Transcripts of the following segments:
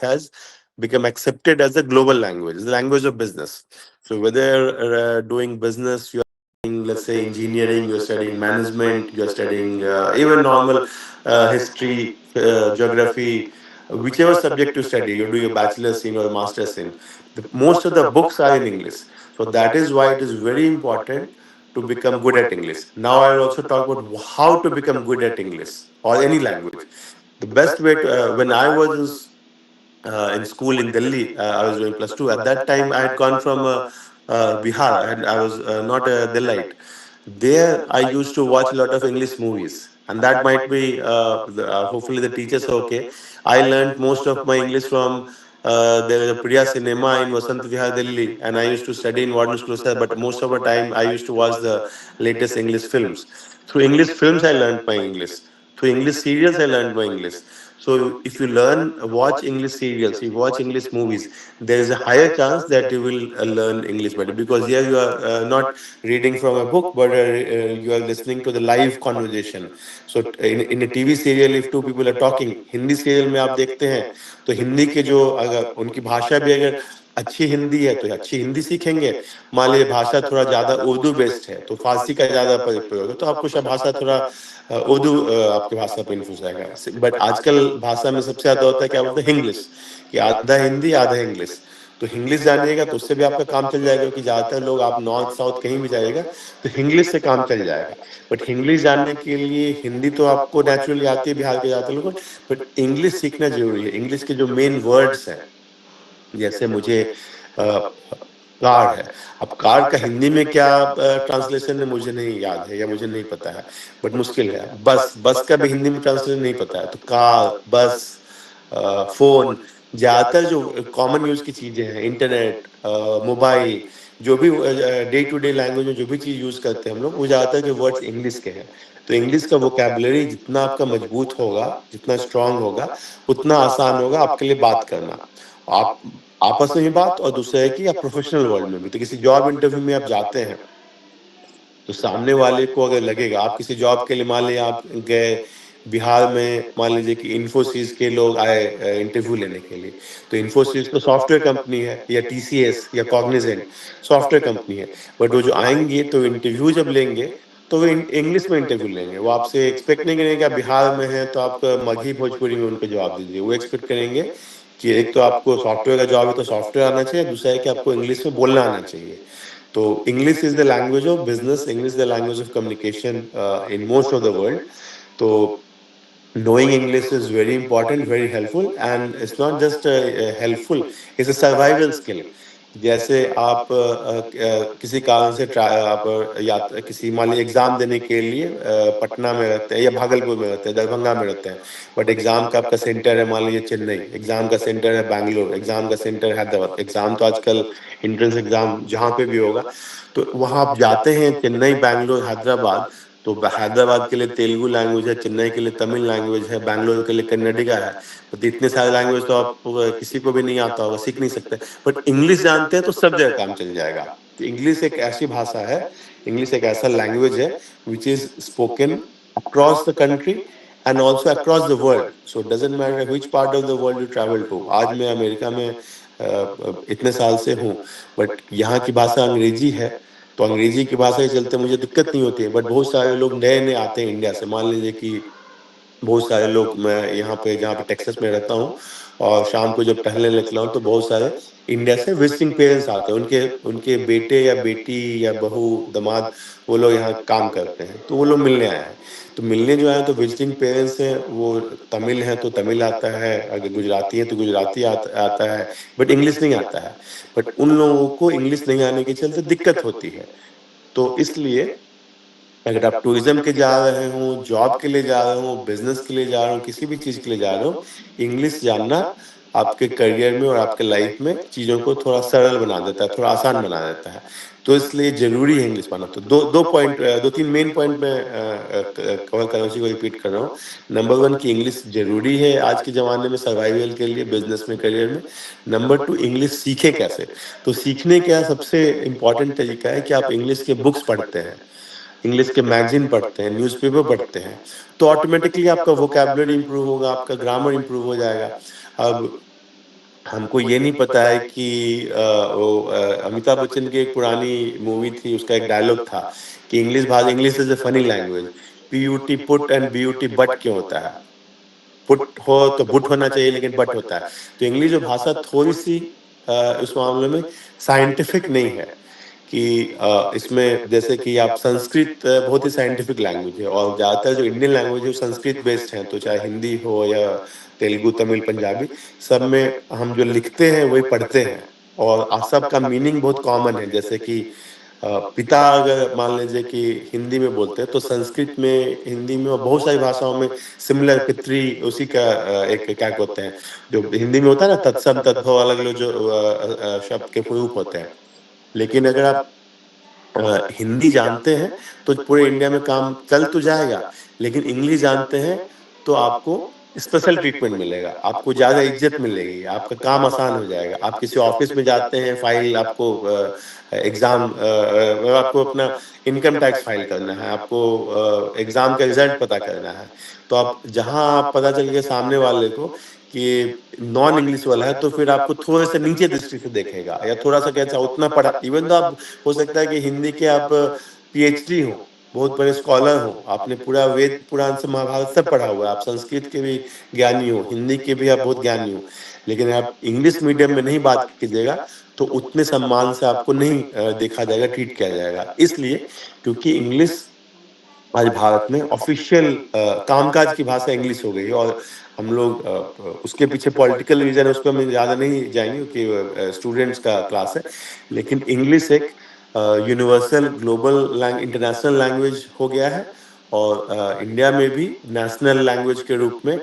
has become accepted as a global language, the language of business. So whether doing business, you are studying, let's say, engineering, you're studying management, you're studying even normal history, geography, whichever subject you study, you do your bachelor's in or master's in. Most of the books are in English. So that is why it is very important to become good at English. Now I will also talk about how to become good at English or any language. The best way to, when I was in school in Delhi, I was doing plus two. At that time, I had gone from Bihar, and I was not a Delite. There, I used to watch a lot of English movies, and that might be hopefully the teachers are okay. I learned most of my English from there is a Priya Cinema in Vasant Vihar, Delhi, and I used to study in Warden School, sir, but most of the time I used to watch the latest English films. Through English films, I learned my English. Through English serials, I learned my English. So if you learn, watch English serials, you watch English movies, there is a higher chance that you will learn English better, because here you are not reading from a book, but you are listening to the live conversation. So in a TV serial, if two people are talking, Hindi serial में आप देखते हैं तो हिंदी के जो अगर उनकी भाषा भी अगर अच्छी हिंदी है तो अच्छी हिंदी सीखेंगे। मान लीजिए भाषा थोड़ा ज्यादा उर्दू बेस्ड है तो फारसी का ज्यादा प्रयोग है, तो आपको शायद भाषा थोड़ा उर्दू आपकी भाषा पे इन्फ्लुएंस आएगा। बट आजकल भाषा में सबसे ज्यादा होता है क्या बोलते हैं, इंग्लिश, कि आधा हिंदी आधा इंग्लिश। तो इंग्लिश जानिएगा तो उससे भी आपका काम चल जाएगा, कि ज्यादातर लोग आप नॉर्थ साउथ कहीं भी जाइएगा तो इंग्लिश से काम चल जाएगा। बट इंग्लिश जानने के लिए हिंदी तो आपको नेचुरली आती है बिहार के ज्यादातर लोगों को, बट इंग्लिश सीखना जरूरी है। इंग्लिश के जो मेन वर्ड्स हैं, जैसे मुझे कार है, अब कार का हिंदी में क्या ट्रांसलेशन है मुझे नहीं याद है या मुझे नहीं पता है, बट मुश्किल है। बस, बस का भी हिंदी में ट्रांसलेशन नहीं पता है, तो कार, बस, फोन, ज्यादातर जो कॉमन यूज की चीजें हैं, इंटरनेट, मोबाइल, जो भी डे टू डे लैंग्वेज में जो भी चीज यूज करते हैं हम लोग, वो ज्यादातर के वर्ड्स इंग्लिश के हैं। तो इंग्लिश का वोकैबुलरी जितना आपका मजबूत होगा, जितना स्ट्रांग होगा, उतना आसान होगा आपके लिए बात करना। आप आपस में भी बात, और दूसरा है कि आप प्रोफेशनल वर्ल्ड में भी, तो किसी जॉब इंटरव्यू में आप जाते हैं तो सामने वाले को अगर लगेगा, आप किसी जॉब के लिए मान लीजिए आप गए बिहार में, मान लीजिए कि इन्फोसिस के लोग आए इंटरव्यू लेने के लिए, तो इन्फोसिस तो सॉफ्टवेयर कंपनी है, या टीसीएस या कॉग्निजेंट सॉफ्टवेयर कंपनी है। बट वो जो आएंगे तो इंटरव्यू जब लेंगे तो वो इंग्लिश में इंटरव्यू लेंगे। वो आपसे एक्सपेक्ट नहीं करेंगे कि आप बिहार में हैं तो आप मगही भोजपुरी में उनको जवाब दीजिए। वो एक्सपेक्ट करेंगे कि एक तो आपको सॉफ्टवेयर का जॉब है तो सॉफ्टवेयर आना चाहिए, दूसरा है कि आपको इंग्लिश में बोलना आना चाहिए। तो English is the language of business, English the language of communication in most of the world. तो knowing English is very important, very helpful, and it's not just helpful, it's a survival skill। जैसे आप किसी कारण से आप यात्रा किसी मान लीजिए एग्जाम देने के लिए पटना में रहते हैं या भागलपुर में रहते हैं, दरभंगा में रहते हैं, बट एग्जाम का आपका सेंटर है मान लीजिए चेन्नई, एग्जाम का सेंटर है बैंगलोर, एग्जाम का सेंटर है हैदराबाद। एग्जाम तो आजकल एंट्रेंस एग्जाम जहाँ पे भी होगा, तो वहाँ आप जाते हैं चेन्नई, बैंगलोर, हैदराबाद, तो हैदराबाद के लिए तेलुगु लैंग्वेज है, चेन्नई के लिए तमिल लैंग्वेज है, बैंगलोर के लिए कन्नडिगा है। तो इतने सारे लैंग्वेज तो आप किसी को भी नहीं आता होगा, सीख नहीं सकते, बट इंग्लिश जानते हैं तो सब जगह काम चल जाएगा। तो इंग्लिश एक ऐसी भाषा है, इंग्लिश एक ऐसा लैंग्वेज है which is spoken across the country and also across the world. So doesn't matter which part of the world you travel to. आज मैं अमेरिका में इतने साल से हूँ, बट यहाँ की भाषा अंग्रेजी है, तो अंग्रेजी की भाषा के चलते मुझे दिक्कत नहीं होती है। बट बहुत सारे लोग नए नए आते हैं इंडिया से, मान लीजिए कि बहुत सारे लोग, मैं यहाँ पे जहाँ पे टेक्सास में रहता हूँ, और शाम को जब टहलने निकला हूँ तो बहुत सारे इंडिया से विजिटिंग पेरेंट्स आते हैं, उनके उनके बेटे या बेटी या बहू दामाद, वो लोग यहाँ काम करते हैं, तो वो लोग मिलने आए हैं। तो मिलने जो आए तो विजिटिंग पेरेंट्स हैं, वो तमिल हैं तो तमिल आता है, अगर गुजराती है तो गुजराती आता है, बट इंग्लिश नहीं आता है। बट उन लोगों को इंग्लिश नहीं आने के चलते दिक्कत होती है। तो इसलिए अगर आप टूरिज्म के जा रहे हो, जॉब के लिए जा रहे हो, बिजनेस के लिए जा रहे हो, किसी भी चीज के लिए जा रहे हो, इंग्लिश जानना आपके करियर में और आपके लाइफ में चीजों को थोड़ा सरल बना देता है, थोड़ा आसान बना देता है। तो इसलिए जरूरी है इंग्लिश पढ़ना। तो दो तीन मेन पॉइंट में कवर कर रहा हूँ, उसी को रिपीट कर रहा हूँ। नंबर वन की इंग्लिश जरूरी है आज के जमाने में सर्वाइवल के लिए, बिजनेस में, करियर में। नंबर टू, इंग्लिश सीखे कैसे। तो सीखने का सबसे इंपॉर्टेंट तरीका है कि आप इंग्लिश के बुक्स पढ़ते हैं, इंग्लिश के मैगजीन पढ़ते हैं, न्यूज़पेपर पढ़ते हैं, तो ऑटोमेटिकली आपका वोकैबुलरी इंप्रूव होगा, आपका ग्रामर इंप्रूव हो जाएगा। अब हमको ये नहीं पता है कि अमिताभ बच्चन की एक पुरानी मूवी थी, उसका एक डायलॉग था कि English is a funny language, PUT put and BUT but क्यों होता है। पुट हो तो बुट होना चाहिए, लेकिन बट होता है। तो इंग्लिश जो भाषा थोड़ी सी उस मामले में साइंटिफिक नहीं है कि इसमें जैसे कि आप संस्कृत बहुत ही साइंटिफिक लैंग्वेज है, और ज़्यादातर जो इंडियन लैंग्वेज है वो संस्कृत बेस्ड हैं, तो चाहे हिंदी हो या तेलुगु, तमिल, पंजाबी, सब में हम जो लिखते हैं वही पढ़ते हैं, और सब का मीनिंग बहुत कॉमन है। जैसे कि पिता अगर मान लीजिए कि हिंदी में बोलते हैं, तो संस्कृत में, हिंदी में और बहुत सारी भाषाओं में सिमिलर पितृ उसी का एक क्या कहते हैं, जो हिंदी में होता है ना तत्सम तद्भव, अलग अलग जो शब्द के प्रयोग होते हैं। लेकिन अगर आप हिंदी जानते हैं तो पूरे इंडिया में काम चल तो जाएगा, लेकिन इंग्लिश जानते हैं तो आपको स्पेशल ट्रीटमेंट मिलेगा, आपको ज़्यादा इज्जत मिलेगी, आपका काम आसान हो जाएगा। आप किसी ऑफिस में जाते हैं, फाइल आपको एग्ज़ाम आपको अपना इनकम टैक्स फाइल करना है, आपको एग्ज़ाम का रिजल्ट पता करना है, तो आप जहाँ आप पता चल गया सामने वाले को कि नॉन इंग्लिश वाला है, तो फिर आपको थोड़े से नीचे दृष्टि से देखेगा, या थोड़ा सा कैसा उतना पढ़ा, इवन तो आप हो सकता है कि हिंदी के आप पीएचडी हो, बहुत बड़े स्कॉलर हो, आपने पूरा वेद पुराण से महाभारत सब पढ़ा हुआ है, आप संस्कृत के भी ज्ञानी हो, हिंदी के भी आप बहुत ज्ञानी हो, लेकिन आप इंग्लिश मीडियम में नहीं बात कीजिएगा तो उतने सम्मान से आपको नहीं देखा जाएगा, ट्रीट किया जाएगा। इसलिए क्योंकि इंग्लिश आज भारत में ऑफिशियल कामकाज की भाषा इंग्लिश हो गई है, और हम लोग उसके पीछे पॉलिटिकल रीजन है, उस पर हम ज़्यादा नहीं जाएंगे क्योंकि स्टूडेंट्स का क्लास है। लेकिन इंग्लिश एक यूनिवर्सल ग्लोबल इंटरनेशनल लैंग्वेज हो गया है, और इंडिया में भी नेशनल लैंग्वेज के रूप में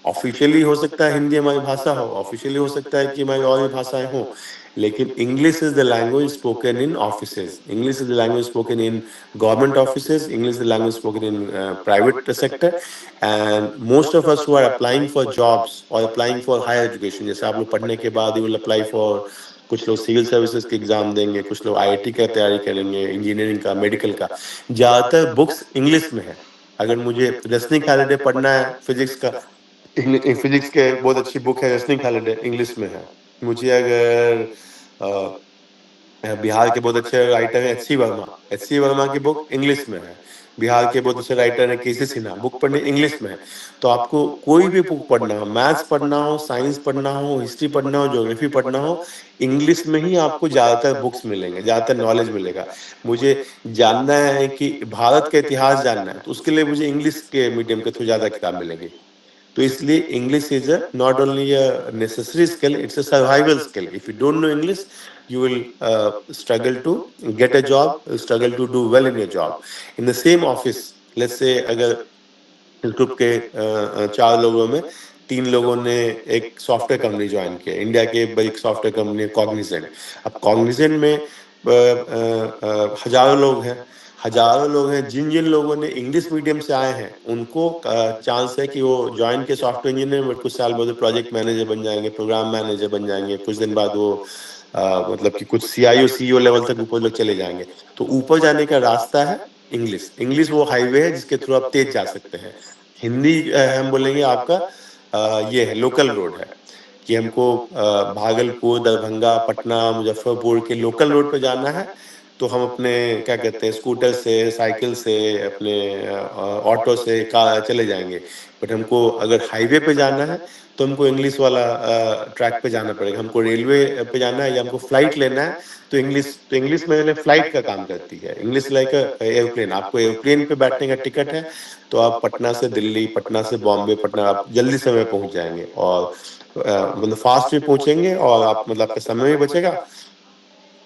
ऑफिशियली हो सकता है हिंदी हमारी भाषा हो, ऑफिशियली हो सकता है कि हमारी और भी भाषाएं हों, लेकिन English is the language spoken in offices, English is the language spoken in government offices, English is the language spoken in private sector, and most of us who are applying for jobs और applying for higher education, जैसे आप लोग पढ़ने के बाद you will apply for, कुछ लोग civil services के एग्जाम देंगे, कुछ लोग आईआईटी का तैयारी करेंगे, इंजीनियरिंग का, मेडिकल का, ज़्यादातर बुक्स इंग्लिश में है। अगर मुझे रेसनिंग हॉलिडे पढ़ना है फिजिक्स का, फिजिक्स के बहुत अच्छी बुक है रेसनिंग हॉलिडे, इंग्लिश में है। मुझे अगर बिहार के बहुत अच्छे राइटर हैं एच सी वर्मा की बुक इंग्लिश में है, बिहार के बहुत अच्छे राइटर हैं केसी सिन्हा, बुक पढ़नी इंग्लिश में है। तो आपको कोई भी बुक पढ़ना हो, मैथ्स पढ़ना हो, साइंस पढ़ना हो, हिस्ट्री पढ़ना हो, ज्योग्राफी पढ़ना हो, इंग्लिश में ही आपको ज़्यादातर बुक्स मिलेंगे, ज़्यादातर नॉलेज मिलेगा। मुझे जानना है कि भारत का इतिहास जानना है, तो उसके लिए मुझे इंग्लिश के मीडियम के थ्रू ज़्यादा किताब मिलेगी। तो इसलिए English is a not only a necessary skill, it's a survival skill. If you don't know English, you will struggle to get a job, struggle to do well in your job in the same office। let's say अगर इस group के 4 लोगों में 3 लोगों ने एक software company join किया, India के बड़ी सॉफ्टवेयर कंपनी कॉग्निजेंट। अब कॉग्निजेंट में हजारों लोग हैं, जिन जिन लोगों ने इंग्लिश मीडियम से आए हैं उनको चांस है कि वो ज्वाइन के सॉफ्टवेयर इंजीनियर में कुछ साल बाद प्रोजेक्ट मैनेजर बन जाएंगे, प्रोग्राम मैनेजर बन जाएंगे, कुछ दिन बाद वो मतलब कि कुछ सीआईओ सीईओ लेवल तक ऊपर लोग चले जाएंगे। तो ऊपर जाने का रास्ता है इंग्लिश, इंग्लिश वो हाईवे है जिसके थ्रू आप तेज जा सकते हैं। हिंदी हम बोलेंगे आपका ये है लोकल रोड है, कि हमको भागलपुर, दरभंगा, पटना, मुजफ्फरपुर के लोकल रोड पे जाना है, तो हम अपने क्या कहते हैं स्कूटर से, साइकिल से, अपने ऑटो से, कार चले जाएंगे। बट हमको अगर हाईवे पे जाना है तो हमको इंग्लिश वाला ट्रैक पे जाना पड़ेगा। हमको रेलवे पे जाना है या हमको फ्लाइट लेना है, तो इंग्लिश में फ्लाइट का काम करती है। इंग्लिश लाइक एयरप्लेन, आपको एयरप्लेन पे बैठने का टिकट है, तो आप पटना से दिल्ली, पटना से बॉम्बे, पटना आप जल्दी समय पहुंच जाएंगे, और मतलब फास्ट भी पहुंचेंगे, और आप मतलब आपका समय भी बचेगा,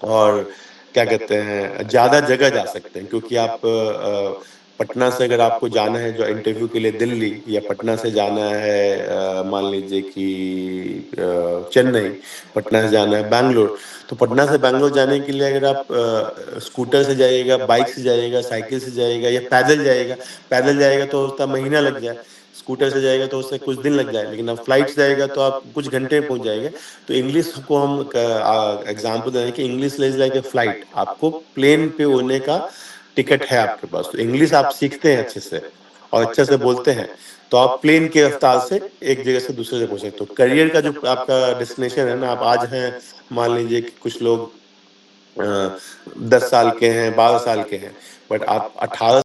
और क्या कहते हैं ज़्यादा जगह जा सकते हैं। क्योंकि आप पटना से अगर आपको जाना है जो इंटरव्यू के लिए दिल्ली, या पटना से जाना है मान लीजिए कि चेन्नई, पटना से जाना है बैंगलोर, तो पटना से बैंगलोर जाने के लिए अगर आप स्कूटर से जाइएगा, बाइक से जाइएगा, साइकिल से जाइएगा, या पैदल जाएगा तो उसका महीना लग जाए, स्कूटर से जाएगा तो उससे कुछ दिन लग जाए, लेकिन अब फ्लाइट से जाएगा तो आप कुछ घंटे में पहुंच जाएंगे। तो इंग्लिश को हम एग्जाम्पल दें कि English is like a flight, आपको प्लेन पे उड़ने का टिकट है आपके पास, तो इंग्लिश आप सीखते हैं अच्छे से और अच्छे से बोलते हैं, तो आप प्लेन की रफ्तार से एक जगह से दूसरे जगह पहुंच सकते हो। करियर का जो आपका डेस्टिनेशन है ना, आप आज हैं, मान लीजिए कि कुछ लोग 10 साल के हैं, 12 साल के हैं, बट आप 18